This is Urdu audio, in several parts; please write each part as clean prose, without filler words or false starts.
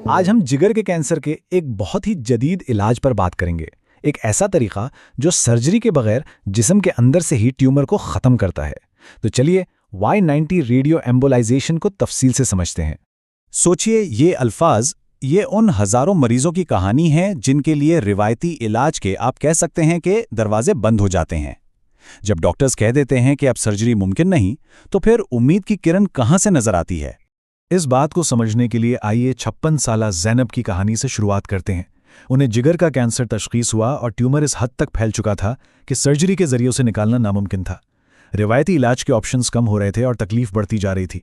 آج ہم جگر کے کینسر کے ایک بہت ہی جدید علاج پر بات کریں گے، ایک ایسا طریقہ جو سرجری کے بغیر جسم کے اندر سے ہی ٹیومر کو ختم کرتا ہے۔ تو چلیے Y90 ریڈیو ایمبولائزیشن کو تفصیل سے سمجھتے ہیں۔ سوچئے، یہ الفاظ ان ہزاروں مریضوں کی کہانی ہے جن کے لیے روایتی علاج کے آپ کہہ سکتے ہیں کہ دروازے بند ہو جاتے ہیں۔ جب ڈاکٹرز کہہ دیتے ہیں کہ اب سرجری ممکن نہیں، تو پھر امید کی کرن کہاں سے نظر آتی ہے؟ اس بات کو سمجھنے کے لیے آئیے 56 سالہ زینب کی کہانی سے شروعات کرتے ہیں۔ انہیں جگر کا کینسر تشخیص ہوا اور ٹیومر اس حد تک پھیل چکا تھا کہ سرجری کے ذریعے اسے نکالنا ناممکن تھا۔ روایتی علاج کے آپشنز کم ہو رہے تھے اور تکلیف بڑھتی جا رہی تھی۔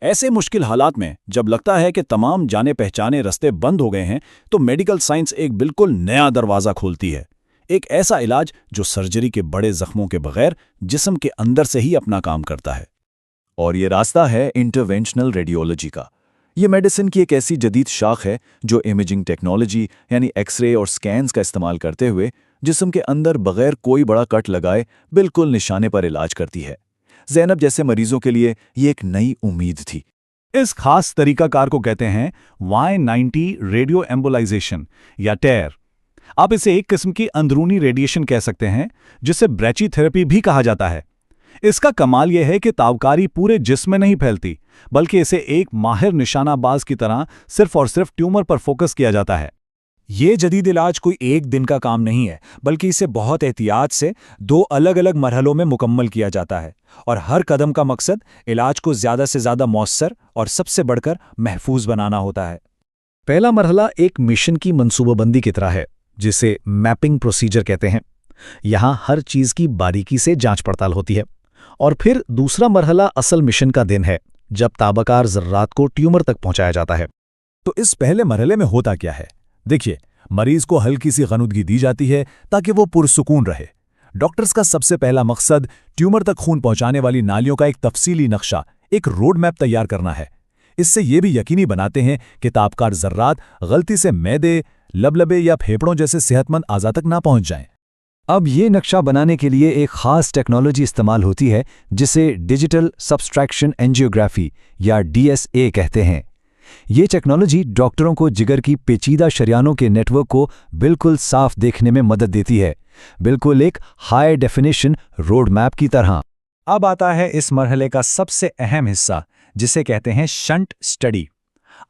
ایسے مشکل حالات میں جب لگتا ہے کہ تمام جانے پہچانے رستے بند ہو گئے ہیں، تو میڈیکل سائنس ایک بالکل نیا دروازہ کھولتی ہے، ایک ایسا علاج جو سرجری کے بڑے زخموں کے بغیر جسم کے اندر سے ہی اپنا کام کرتا ہے۔ اور یہ راستہ ہے انٹرونشنل ریڈیولوجی کا۔ یہ میڈیسن کی ایک ایسی جدید شاخ ہے جو امیجنگ ٹیکنالوجی یعنی ایکس رے اور سکینز کا استعمال کرتے ہوئے جسم کے اندر بغیر کوئی بڑا کٹ لگائے بالکل نشانے پر علاج کرتی ہے۔ زینب جیسے مریضوں کے لیے یہ ایک نئی امید تھی۔ اس خاص طریقہ کار کو کہتے ہیں Y90 ریڈیو ایمبولائزیشن یا ٹیر۔ آپ اسے ایک قسم کی اندرونی ریڈیشن کہہ سکتے ہیں، جسے بریچی تھراپی بھی کہا جاتا ہے۔ اس کا کمال یہ ہے کہ تابکاری پورے جسم میں نہیں پھیلتی، بلکہ اسے ایک ماہر نشانہ باز کی طرح صرف اور صرف ٹیومر پر فوکس کیا جاتا ہے۔ یہ جدید علاج کوئی ایک دن کا کام نہیں ہے، بلکہ اسے بہت احتیاط سے 2 الگ الگ مرحلوں میں مکمل کیا جاتا ہے، اور ہر قدم کا مقصد علاج کو زیادہ سے زیادہ مؤثر اور سب سے بڑھ کر محفوظ بنانا ہوتا ہے۔ پہلا مرحلہ ایک مشن کی منصوبہ بندی کی طرح ہے، جسے میپنگ پروسیجر کہتے ہیں۔ یہاں ہر چیز کی باریکی سے جانچ پڑتال ہوتی ہے۔ اور پھر دوسرا مرحلہ اصل مشن کا دن ہے، جب تابکار ذرات کو ٹیومر تک پہنچایا جاتا ہے۔ تو اس پہلے مرحلے میں ہوتا کیا ہے؟ دیکھیے، مریض کو ہلکی سی غنودگی دی جاتی ہے تاکہ وہ پرسکون رہے۔ ڈاکٹرز کا سب سے پہلا مقصد ٹیومر تک خون پہنچانے والی نالیوں کا ایک تفصیلی نقشہ، ایک روڈ میپ تیار کرنا ہے۔ اس سے یہ بھی یقینی بناتے ہیں کہ تابکار ذرات غلطی سے معدے، لبلبے یا پھیپھڑوں جیسے صحت مند اعضاء تک نہ پہنچ جائیں۔ اب یہ نقشہ بنانے کے لیے ایک خاص ٹیکنالوجی استعمال ہوتی ہے جسے ڈیجیٹل سبسٹریکشن اینجیوگرافی یا DSA کہتے ہیں۔ یہ ٹیکنالوجی ڈاکٹروں کو جگر کی پیچیدہ شریانوں کے نیٹ ورک کو بالکل صاف دیکھنے میں مدد دیتی ہے، بالکل ایک ہائی ڈیفینیشن روڈ میپ کی طرح۔ اب آتا ہے اس مرحلے کا سب سے اہم حصہ، جسے کہتے ہیں شنٹ سٹڈی۔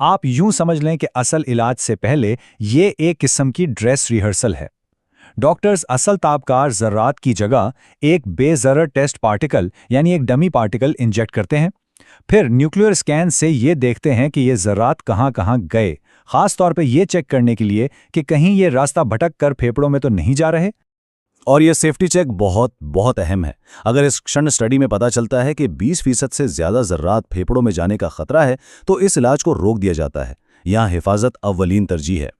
آپ یوں سمجھ لیں کہ اصل علاج سے پہلے یہ ایک قسم کی ڈریس ریہرسل ہے۔ ڈاکٹرز اصل تابکار ذرات کی جگہ ایک بے ضرر ٹیسٹ پارٹیکل یعنی ایک ڈمی پارٹیکل انجیکٹ کرتے ہیں، پھر نیوکلیئر سکین سے یہ دیکھتے ہیں کہ یہ ذرات کہاں کہاں گئے، خاص طور پہ یہ چیک کرنے کے لیے کہ کہیں یہ راستہ بھٹک کر پھیپھڑوں میں تو نہیں جا رہے۔ اور یہ سیفٹی چیک بہت اہم ہے۔ اگر اس شنٹ سٹڈی میں پتہ چلتا ہے کہ 20% سے زیادہ ذرات پھیپھڑوں میں جانے کا خطرہ ہے تو اس علاج کو روک دیا جاتا ہے۔ یہاں حفاظت اولین ترجیح ہے۔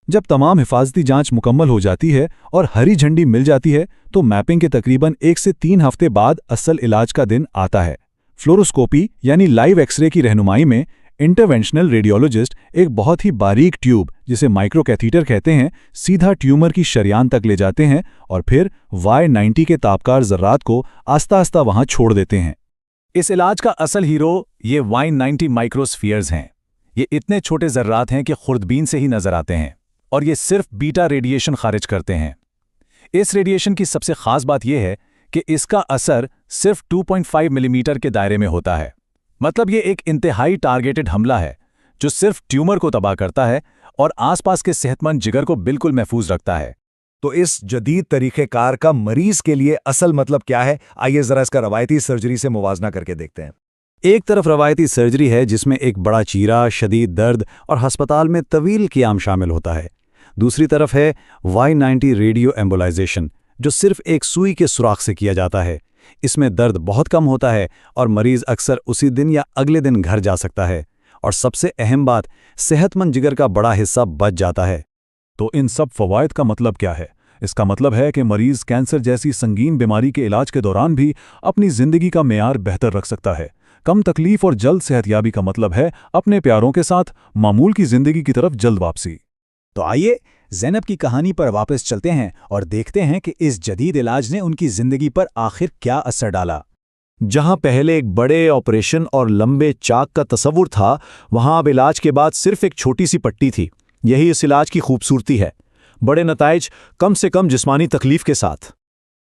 جب تمام حفاظتی جانچ مکمل ہو جاتی ہے اور ہری جھنڈی مل جاتی ہے تو میپنگ کے تقریباً 1 سے 3 ہفتے بعد اصل علاج کا دن آتا ہے۔ فلوروسکوپی یعنی لائیو ایکس رے کی رہنمائی میں انٹرونشنل ریڈیولوجسٹ ایک بہت ہی باریک ٹیوب، جسے مائکرو کیتھیٹر کہتے ہیں، سیدھا ٹیومر کی شریان تک لے جاتے ہیں اور پھر Y90 کے تابکار ذرات کو آہستہ آہستہ وہاں چھوڑ دیتے ہیں۔ اس علاج کا اصل ہیرو یہ Y90 مائکروسفیئرز ہیں۔ یہ اتنے چھوٹے ذرات ہیں کہ خوردبین سے ہی نظر آتے ہیں، اور یہ صرف بیٹا ریڈیشن خارج کرتے ہیں۔ اس ریڈیشن کی سب سے خاص بات یہ ہے کہ اس کا اثر صرف 2.5 ملی میٹر کے دائرے میں ہوتا ہے۔ مطلب یہ ایک انتہائی ٹارگیٹڈ حملہ ہے جو صرف ٹیومر کو تباہ کرتا ہے اور آس پاس کے صحت مند جگر کو بالکل محفوظ رکھتا ہے۔ تو اس جدید طریقہ کار کا مریض کے لیے اصل مطلب کیا ہے؟ آئیے ذرا اس کا روایتی سرجری سے موازنہ کر کے دیکھتے ہیں۔ ایک طرف روایتی سرجری ہے جس میں ایک بڑا چیرہ، شدید درد اور ہسپتال میں طویل قیام شامل ہوتا ہے۔ دوسری طرف ہے Y90 ریڈیو ایمبولائزیشن، جو صرف ایک سوئی کے سوراخ سے کیا جاتا ہے۔ اس میں درد بہت کم ہوتا ہے اور مریض اکثر اسی دن یا اگلے دن گھر جا سکتا ہے، اور سب سے اہم بات، صحت مند جگر کا بڑا حصہ بچ جاتا ہے۔ تو ان سب فوائد کا مطلب کیا ہے؟ اس کا مطلب ہے کہ مریض کینسر جیسی سنگین بیماری کے علاج کے دوران بھی اپنی زندگی کا معیار بہتر رکھ سکتا ہے۔ کم تکلیف اور جلد صحت یابی کا مطلب ہے اپنے پیاروں کے ساتھ معمول کی زندگی کی طرف جلد واپسی۔ تو آئیے زینب کی کہانی پر واپس چلتے ہیں اور دیکھتے ہیں کہ اس جدید علاج نے ان کی زندگی پر آخر کیا اثر ڈالا۔ جہاں پہلے ایک بڑے آپریشن اور لمبے چاک کا تصور تھا، وہاں اب علاج کے بعد صرف ایک چھوٹی سی پٹی تھی۔ یہی اس علاج کی خوبصورتی ہے، بڑے نتائج کم سے کم جسمانی تکلیف کے ساتھ۔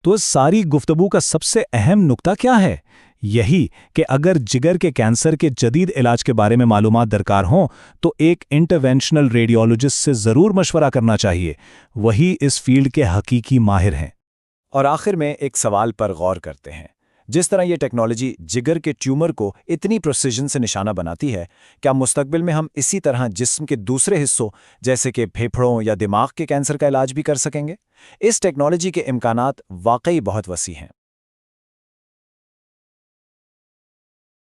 تو اس ساری گفتگو کا سب سے اہم نکتہ کیا ہے؟ یہی کہ اگر جگر کے کینسر کے جدید علاج کے بارے میں معلومات درکار ہوں تو ایک انٹرونشنل ریڈیولوجسٹ سے ضرور مشورہ کرنا چاہیے، وہی اس فیلڈ کے حقیقی ماہر ہیں۔ اور آخر میں ایک سوال پر غور کرتے ہیں۔ جس طرح یہ ٹیکنالوجی جگر کے ٹیومر کو اتنی پریسیجن سے نشانہ بناتی ہے، کیا مستقبل میں ہم اسی طرح جسم کے دوسرے حصوں جیسے کہ پھیپھڑوں یا دماغ کے کینسر کا علاج بھی کر سکیں گے؟ اس ٹیکنالوجی کے امکانات واقعی بہت وسیع ہیں۔